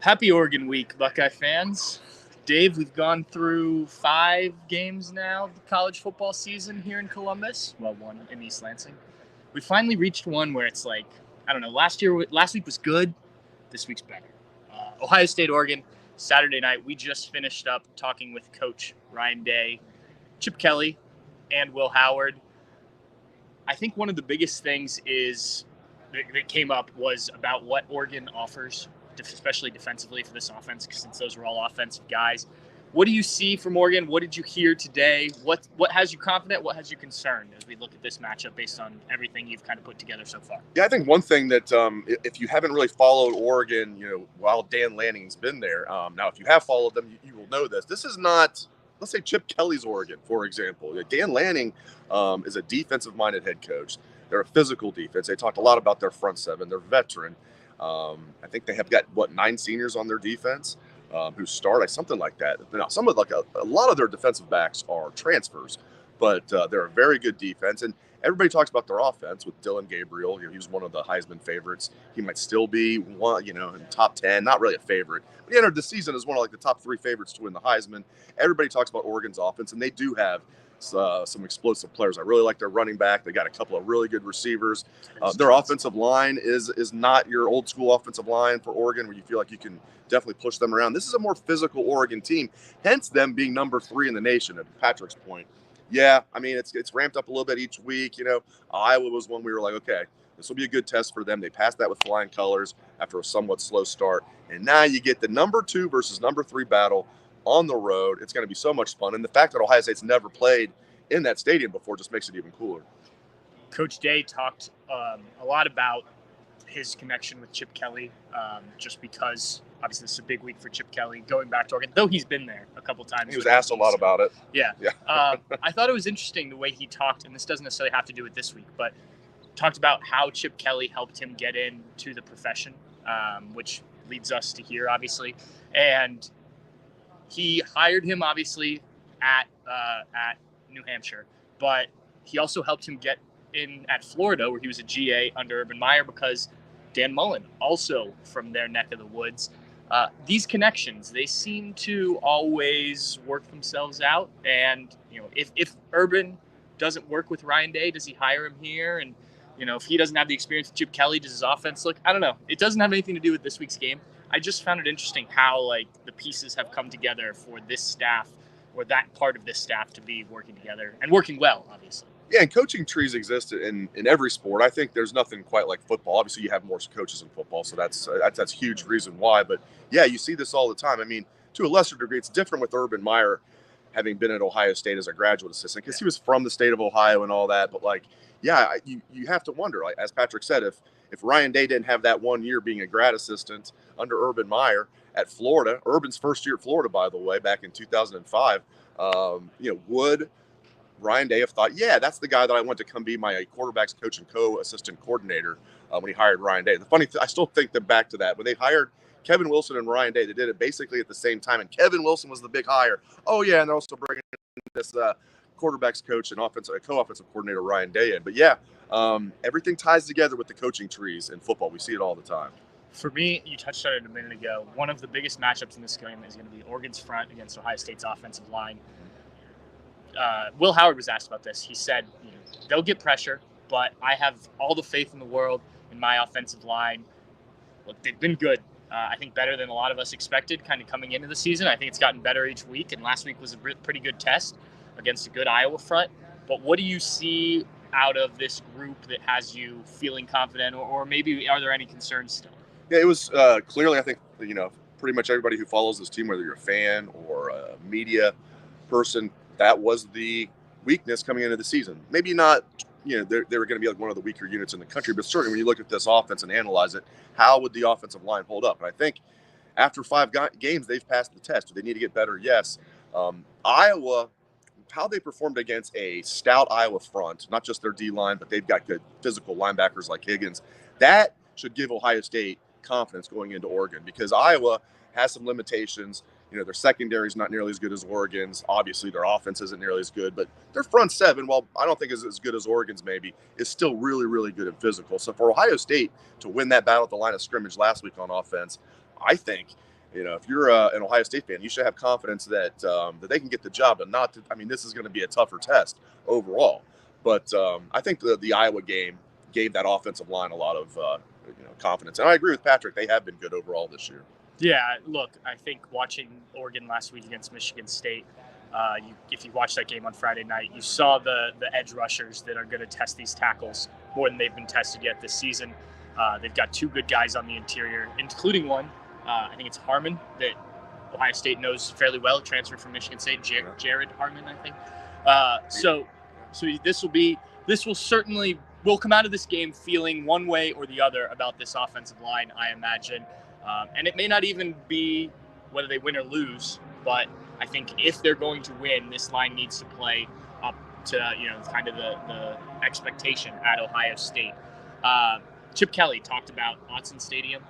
Happy Oregon Week, Buckeye fans. Dave, we've gone through 5 games now of the college football season here in Columbus. Well, one in East Lansing. We finally reached one where it's like, I don't know, last week was good. This week's better. Ohio State, Oregon, Saturday night. We just finished up talking with Coach Ryan Day, Chip Kelly, and Will Howard. I think one of the biggest things that came up was about what Oregon offers, especially defensively for this offense, since those were all offensive guys. What do you see from Oregon? What did you hear today? What has you confident? What has you concerned as we look at this matchup based on everything you've kind of put together so far? Yeah, I think one thing that if you haven't really followed Oregon, while Dan Lanning's been there, now if you have followed them, you will know this. This is not, let's say, Chip Kelly's Oregon, for example. Dan Lanning is a defensive-minded head coach. They're a physical defense. They talked a lot about their front seven. They're veteran. I think they have got 9 seniors on their defense who start, something like that. Now, some of a lot of their defensive backs are transfers, but they're a very good defense. And everybody talks about their offense with Dylan Gabriel. He was one of the Heisman favorites. He might still be one, in top 10. Not really a favorite, but he entered the season as one of the top 3 favorites to win the Heisman. Everybody talks about Oregon's offense, and they do have some explosive players. I really like their running back. They got a couple of really good receivers. Their offensive line is not your old school offensive line for Oregon, where you feel like you can definitely push them around. This is a more physical Oregon team, hence them being number 3 in the nation. At Patrick's point, yeah, I mean it's ramped up a little bit each week. Iowa was one we were like, okay, this will be a good test for them. They passed that with flying colors after a somewhat slow start, and now you get the number 2 versus number 3 battle on the road. It's going to be so much fun. And the fact that Ohio State's never played in that stadium before just makes it even cooler. Coach Day talked a lot about his connection with Chip Kelly, just because obviously this is a big week for Chip Kelly going back to Oregon, though he's been there a couple times. He was asked a lot about it. Yeah. I thought it was interesting the way he talked, and this doesn't necessarily have to do with this week, but talked about how Chip Kelly helped him get into the profession, which leads us to here, obviously. And he hired him, obviously, at New Hampshire, but he also helped him get in at Florida, where he was a GA under Urban Meyer, because Dan Mullen, also from their neck of the woods. These connections, they seem to always work themselves out. And, if Urban doesn't work with Ryan Day, does he hire him here? And, if he doesn't have the experience with Chip Kelly, does his offense look? I don't know. It doesn't have anything to do with this week's game. I just found it interesting how the pieces have come together for this staff, or that part of this staff, to be working together and working well, obviously. Yeah, and coaching trees exist in every sport. I think there's nothing quite like football. Obviously, you have more coaches in football, so that's a huge reason why. But yeah, you see this all the time. I mean, to a lesser degree, it's different with Urban Meyer having been at Ohio State as a graduate assistant, because he was from the state of Ohio and all that. But you have to wonder, as Patrick said, if Ryan Day didn't have that 1 year being a grad assistant under Urban Meyer at Florida, Urban's first year at Florida, by the way, back in 2005, would Ryan Day have thought, yeah, that's the guy that I want to come be my quarterbacks coach and co-assistant coordinator when he hired Ryan Day? The funny thing, I still think that back to that. When they hired Kevin Wilson and Ryan Day, they did it basically at the same time, and Kevin Wilson was the big hire. Oh, yeah, and they're also bringing this quarterbacks coach and co-offensive coordinator Ryan Day in. But yeah, everything ties together with the coaching trees in football. We see it all the time. For me, you touched on it a minute ago. One of the biggest matchups in this game is going to be Oregon's front against Ohio State's offensive line. Will Howard was asked about this. He said, they'll get pressure, but I have all the faith in the world in my offensive line. Look, they've been good. I think better than a lot of us expected kind of coming into the season. I think it's gotten better each week, and last week was a pretty good test against a good Iowa front. But what do you see out of this group that has you feeling confident, or maybe are there any concerns still? Yeah, it was clearly, I think, pretty much everybody who follows this team, whether you're a fan or a media person, that was the weakness coming into the season. Maybe not, they were going to be one of the weaker units in the country, but certainly when you look at this offense and analyze it, how would the offensive line hold up? And I think after 5 games, they've passed the test. Do they need to get better? Yes. Iowa, how they performed against a stout Iowa front, not just their D-line, but they've got good physical linebackers like Higgins. That should give Ohio State confidence going into Oregon, because Iowa has some limitations. Their secondary is not nearly as good as Oregon's. Obviously, their offense isn't nearly as good, but their front seven, while I don't think is as good as Oregon's maybe, is still really, really good and physical. So for Ohio State to win that battle at the line of scrimmage last week on offense, I think if you're an Ohio State fan, you should have confidence that that they can get the job, and not. This is going to be a tougher test overall. But I think the Iowa game gave that offensive line a lot of confidence, and I agree with Patrick. They have been good overall this year. Yeah, look, I think watching Oregon last week against Michigan State, if you watched that game on Friday night, you saw the edge rushers that are going to test these tackles more than they've been tested yet this season. They've got two good guys on the interior, including one. I think it's Harmon that Ohio State knows fairly well, transferred from Michigan State, Jared Harmon, I think. So this will certainly, we'll come out of this game feeling one way or the other about this offensive line, I imagine. And it may not even be whether they win or lose, but I think if they're going to win, this line needs to play up to kind of the expectation at Ohio State. Chip Kelly talked about Autzen Stadium.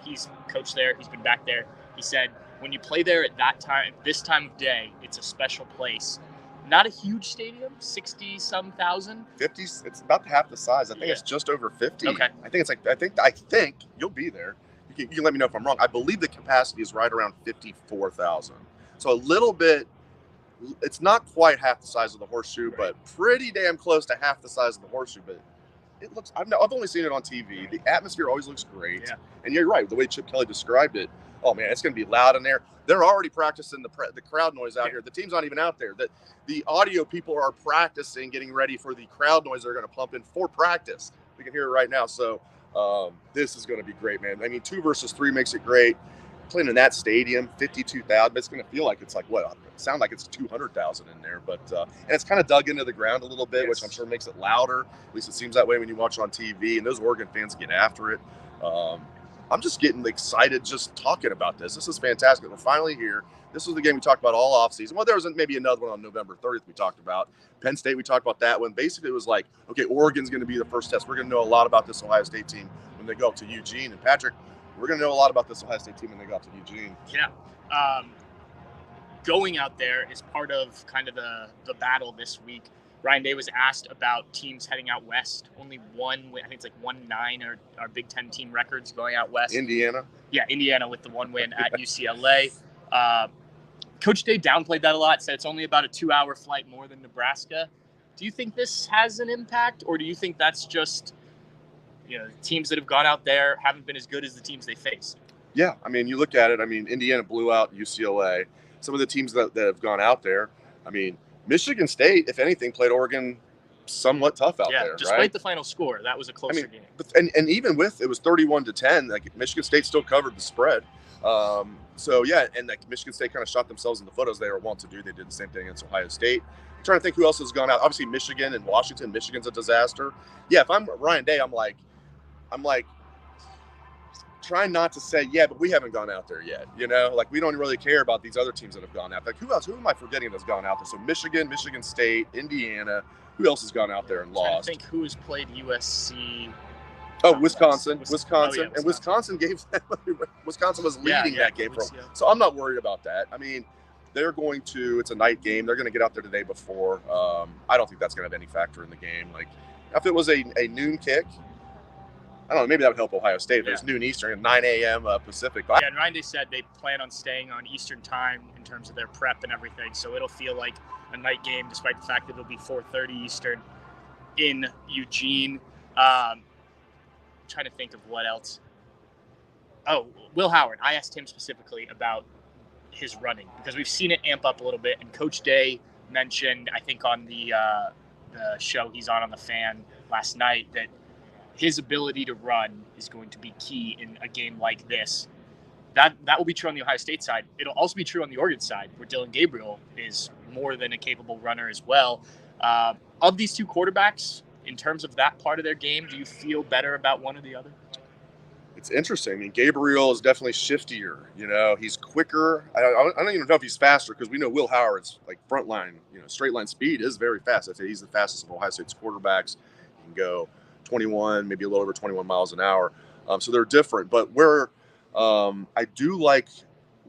He's coached there. He's been back there. He said when you play there at this time of day, it's a special place. Not a huge stadium, 60-some thousand. 50. It's about half the size. I think it's just over 50. Okay. I think you'll be there. You can let me know if I'm wrong. I believe the capacity is right around 54,000. So a little bit. It's not quite half the size of the Horseshoe, but pretty damn close to half the size of the Horseshoe. But it looks. I've only seen it on TV. The atmosphere always looks great. Yeah. And you're right. The way Chip Kelly described it. Oh man, it's going to be loud in there. They're already practicing the crowd noise out here. The team's not even out there. The audio people are practicing, getting ready for the crowd noise they're going to pump in for practice. We can hear it right now. So this is going to be great, man. 2 versus 3 makes it great. Playing in that stadium, 52,000. It's going to feel like it's sound like it's 200,000 in there. But and it's kind of dug into the ground a little bit, which I'm sure makes it louder. At least it seems that way when you watch on TV. And those Oregon fans get after it. I'm just getting excited just talking about this. This is fantastic. We're finally here. This was the game we talked about all offseason. Well, there was maybe another one on November 30th we talked about. Penn State, we talked about that one. Basically, it was like, okay, Oregon's going to be the first test. We're going to know a lot about this Ohio State team when they go up to Eugene. And Patrick, we're going to know a lot about this Ohio State team when they go up to Eugene. Yeah. Going out there is part of kind of the battle this week. Ryan Day was asked about teams heading out west. Only one, I think it's like 1-9 our Big Ten team records going out west. Indiana? Yeah, Indiana with the one win at UCLA. Coach Day downplayed that a lot, said it's only about a 2-hour flight more than Nebraska. Do you think this has an impact, or do you think that's just teams that have gone out there haven't been as good as the teams they faced? Yeah, you look at it. Indiana blew out UCLA. Some of the teams that have gone out there, Michigan State, if anything, played Oregon somewhat tough out there. Despite the final score, that was a closer game. And even with it was 31-10, like Michigan State still covered the spread. So yeah, and like Michigan State kind of shot themselves in the foot as they were wont to do. They did the same thing against Ohio State. I'm trying to think who else has gone out. Obviously Michigan and Washington. Michigan's a disaster. Yeah, if I'm Ryan Day, I'm like trying not to say, yeah, but we haven't gone out there yet. Like we don't really care about these other teams that have gone out. Like who else? Who am I forgetting that's gone out there? So Michigan, Michigan State, Indiana. Who else has gone out there and lost? I think who has played USC. Oh, Wisconsin. And Wisconsin gave Wisconsin was leading that game for them. So I'm not worried about that. They're going to. It's a night game. They're going to get out there the day before. I don't think that's going to have any factor in the game. Like if it was a noon kick. I don't know, maybe that would help Ohio State if it was noon Eastern and 9 a.m. Pacific. Yeah, and Ryan Day said they plan on staying on Eastern time in terms of their prep and everything, so it'll feel like a night game despite the fact that it'll be 4:30 Eastern in Eugene. Trying to think of what else. Oh, Will Howard. I asked him specifically about his running because we've seen it amp up a little bit, and Coach Day mentioned, I think on the show he's on The Fan last night, that his ability to run is going to be key in a game like this. That will be true on the Ohio State side. It'll also be true on the Oregon side, where Dylan Gabriel is more than a capable runner as well. Of these two quarterbacks, in terms of that part of their game, do you feel better about one or the other? It's interesting. Gabriel is definitely shiftier. He's quicker. I don't even know if he's faster because we know Will Howard's like front line, straight line speed is very fast. I'd say he's the fastest of Ohio State's quarterbacks. He can go 21, maybe a little over 21 miles an hour. So they're different. But where I do like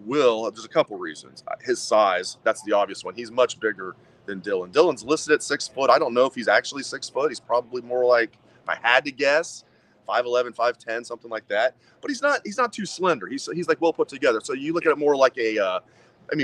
Will, there's a couple reasons. His size, that's the obvious one. He's much bigger than Dylan. Dylan's listed at 6 foot. I don't know if he's actually 6 foot. He's probably more like, if I had to guess, 5'11", 5'10", something like that. But he's not too slender. He's like well put together. So you look at it more like a,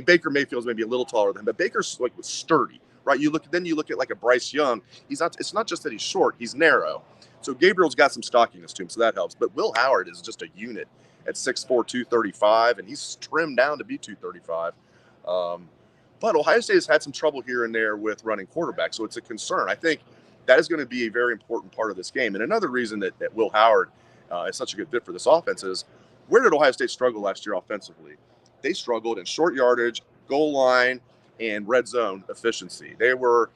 Baker Mayfield's maybe a little taller than him, but Baker's like sturdy, right? You look at like a Bryce Young. It's not just that he's short, he's narrow. So Gabriel's got some stockiness to him, so that helps. But Will Howard is just a unit at 6'4", 235, and he's trimmed down to be 235. But Ohio State has had some trouble here and there with running quarterback, so it's a concern. I think that is going to be a very important part of this game. And another reason that Will Howard is such a good fit for this offense is, where did Ohio State struggle last year offensively? They struggled in short yardage, goal line, and red zone efficiency. They were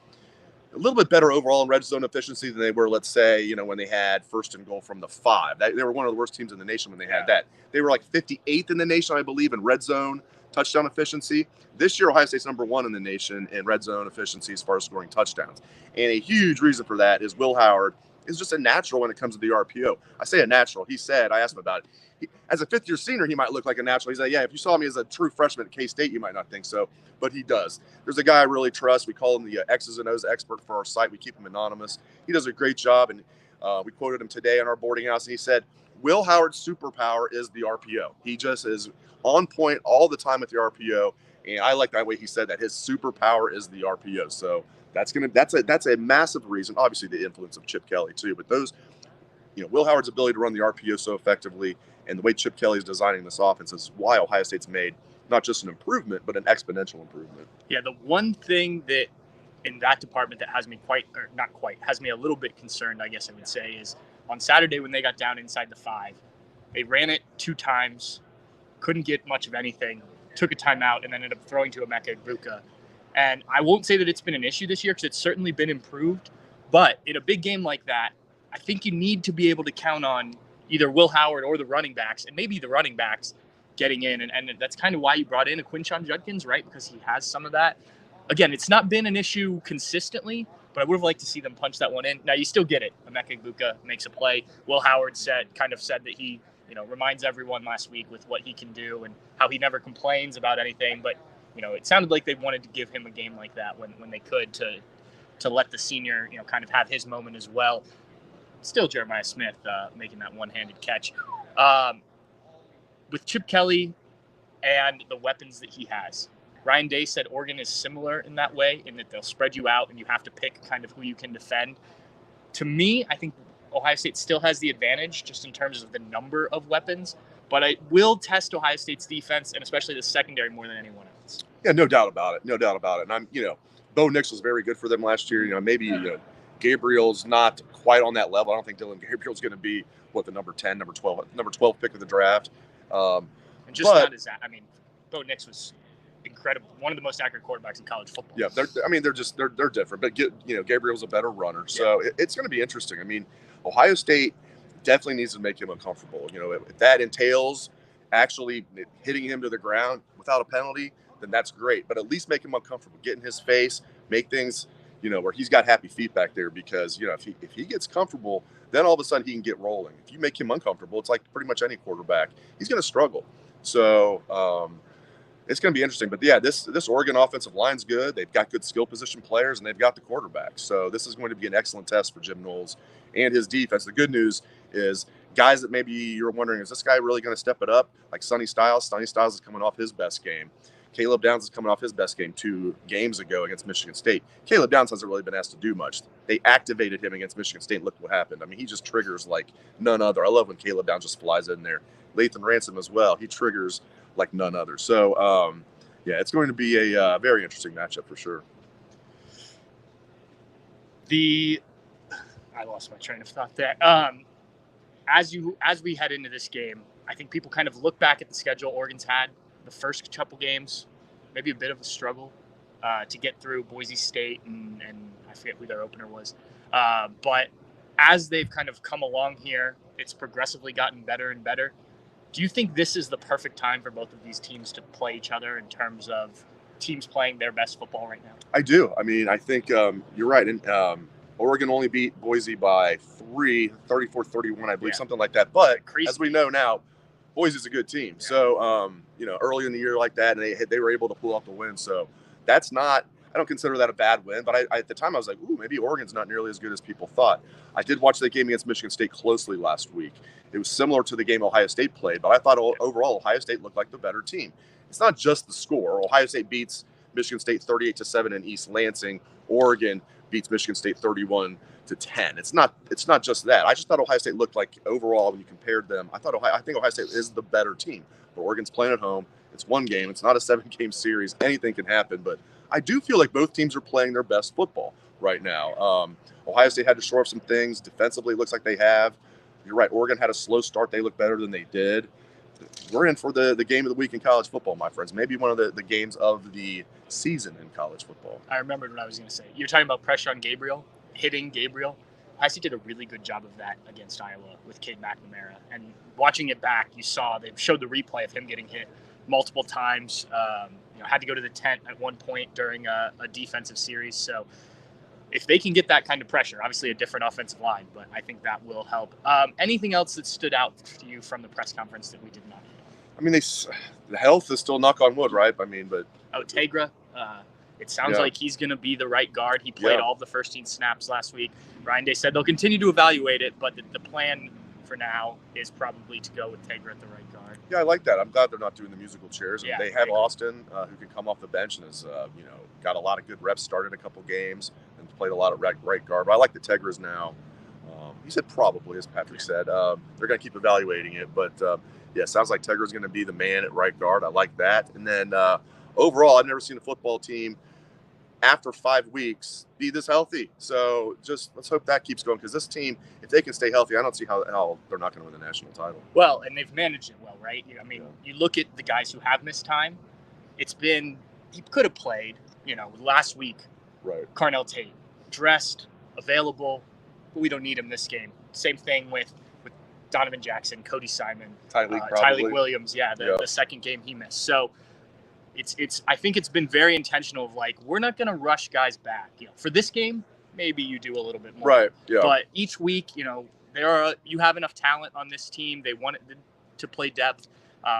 a little bit better overall in red zone efficiency than they were, let's say, when they had first and goal from the 5. They were one of the worst teams in the nation when they had that. They were like 58th in the nation, I believe, in red zone touchdown efficiency. This year, Ohio State's number 1 in the nation in red zone efficiency as far as scoring touchdowns. And a huge reason for that is Will Howard is just a natural when it comes to the RPO. I say a natural. He said, I asked him about it. As a fifth-year senior, he might look like a natural. He's like, yeah, if you saw me as a true freshman at K-State, you might not think so, but he does. There's a guy I really trust. We call him the X's and O's expert for our site. We keep him anonymous. He does a great job, and we quoted him today on our boarding house, and he said, Will Howard's superpower is the RPO. He just is on point all the time with the RPO, and I like that way he said that. His superpower is the RPO. So that's a massive reason. Obviously, the influence of Chip Kelly too, but those, Will Howard's ability to run the RPO so effectively, and the way Chip Kelly is designing this offense is why Ohio State's made not just an improvement, but an exponential improvement. Yeah, the one thing that in that department that has me has me a little bit concerned, I guess I would say, is on Saturday when they got down inside the 5, they ran it 2 times, couldn't get much of anything, took a timeout, and then ended up throwing to Emeka Egbuka. And I won't say that it's been an issue this year because it's certainly been improved, but in a big game like that, I think you need to be able to count on either Will Howard or the running backs, and maybe the running backs getting in. And that's kind of why you brought in a Quinshon Judkins, right? Because he has some of that. Again, it's not been an issue consistently, but I would have liked to see them punch that one in. Now, you still get it. Emeka Egbuka makes a play. Will Howard said that he, reminds everyone last week with what he can do and how he never complains about anything. But, it sounded like they wanted to give him a game like that when they could to let the senior, kind of have his moment as well. Still Jeremiah Smith making that one-handed catch. With Chip Kelly and the weapons that he has, Ryan Day said Oregon is similar in that way, in that they'll spread you out and you have to pick kind of who you can defend. To me, I think Ohio State still has the advantage just in terms of the number of weapons, but I will test Ohio State's defense and especially the secondary more than anyone else. Yeah, no doubt about it. And I'm, Bo Nix was very good for them last year. Maybe, Gabriel's not quite on that level. I don't think Dylan Gabriel's going to be the number 10, number 12 pick of the draft. And just not as that. Bo Nix was incredible. One of the most accurate quarterbacks in college football. Yeah, they're different. But Gabriel's a better runner, so it's going to be interesting. Ohio State definitely needs to make him uncomfortable. If that entails actually hitting him to the ground without a penalty, then that's great. But at least make him uncomfortable. Get in his face, make things where he's got happy feet back there, because if he gets comfortable, then all of a sudden he can get rolling. If you make him uncomfortable, it's like pretty much any quarterback, he's going to struggle. So it's going to be interesting. But yeah, this Oregon offensive line's good. They've got good skill position players, and they've got the quarterback. So this is going to be an excellent test for Jim Knowles and his defense. The good news is guys that maybe you're wondering, is this guy really going to step it up? Like Sonny Styles. Sonny Styles is coming off his best game. Caleb Downs is coming off his best game 2 games ago against Michigan State. Caleb Downs hasn't really been asked to do much. They activated him against Michigan State. Look what happened. He just triggers like none other. I love when Caleb Downs just flies in there. Lathan Ransom as well. He triggers like none other. So, it's going to be a very interesting matchup for sure. I lost my train of thought there. As we head into this game, I think people kind of look back at the schedule Oregon's had. The first couple games, maybe a bit of a struggle to get through Boise State and I forget who their opener was. But as they've kind of come along here, it's progressively gotten better and better. Do you think this is the perfect time for both of these teams to play each other in terms of teams playing their best football right now? I do. I think you're right. And Oregon only beat Boise by 34-31, I believe, something like that. But as we know now, Boise's a good team. Yeah. So, early in the year like that, and they were able to pull off the win. So I I don't consider that a bad win, but I at the time I was like, ooh, maybe Oregon's not nearly as good as people thought. I did watch that game against Michigan State closely last week. It was similar to the game Ohio State played, but I thought overall Ohio State looked like the better team. It's not just the score. Ohio State beats Michigan State 38-7 in East Lansing. Oregon beats Michigan State 31-10. It's not just that. I just thought Ohio State looked like overall when you compared them. I think Ohio State is the better team. But Oregon's playing at home. It's one game. It's not a 7-game series. Anything can happen. But I do feel like both teams are playing their best football right now. Ohio State had to shore up some things. Defensively, it looks like they have. You're right. Oregon had a slow start. They look better than they did. We're in for the game of the week in college football, my friends. Maybe one of the games of the season in college football. I remembered what I was going to say. You're talking about pressure on Gabriel, hitting Gabriel. Ohio State did a really good job of that against Iowa with Cade McNamara. And watching it back, you saw they showed the replay of him getting hit multiple times. Had to go to the tent at one point during a defensive series. So if they can get that kind of pressure, obviously a different offensive line, but I think that will help. Anything else that stood out to you from the press conference that we did not hit? I mean, the health is still knock on wood, right? I mean, but Tegra, it sounds like he's going to be the right guard. He played all of the first-team snaps last week. Ryan Day said they'll continue to evaluate it, but the plan for now is probably to go with Tegra at the right guard. Yeah, I like that. I'm glad they're not doing the musical chairs. Yeah, they have Austin, who can come off the bench and has, got a lot of good reps, started a couple games, and played a lot of right guard. But I like the Tegra's now. He said probably, as Patrick said. They're going to keep evaluating it. But, sounds like Tegra's going to be the man at right guard. I like that. And then overall, I've never seen a football team after 5 weeks be this healthy. So just let's hope that keeps going, because this team, if they can stay healthy, I don't see how they're not going to win the national title. Well, and they've managed it well, right? I mean, you look at the guys who have missed time. He could have played, last week. Right. Carnell Tate, dressed, available, but we don't need him this game. Same thing with Donovan Jackson, Cody Simon, Tyleik Williams. The second game he missed. So I think it's been very intentional of we're not going to rush guys back. For this game, maybe you do a little bit more. Right. Yeah. But each week, you have enough talent on this team. They want it to play depth.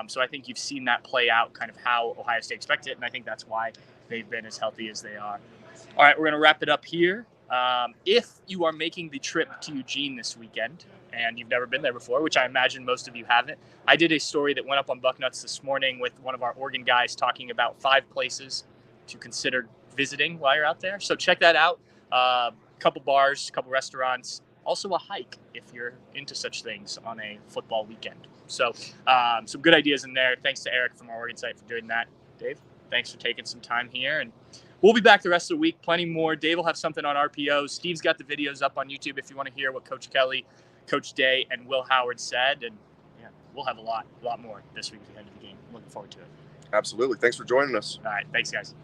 So I think you've seen that play out, kind of how Ohio State expected it, and I think that's why they've been as healthy as they are. All right, we're going to wrap it up here. If you are making the trip to Eugene this weekend and you've never been there before, which I imagine most of you haven't, I did a story that went up on Bucknuts this morning with one of our Oregon guys talking about 5 places to consider visiting while you're out there. So check that out. Couple bars, couple restaurants, also a hike if you're into such things on a football weekend. So some good ideas in there. Thanks to Eric from our Oregon site for doing that. Dave, thanks for taking some time here. And we'll be back the rest of the week. Plenty more. Dave will have something on RPOs. Steve's got the videos up on YouTube if you want to hear what Coach Kelly, Coach Day, and Will Howard said. And we'll have a lot more this week at the end of the game. I'm looking forward to it. Absolutely. Thanks for joining us. All right. Thanks, guys.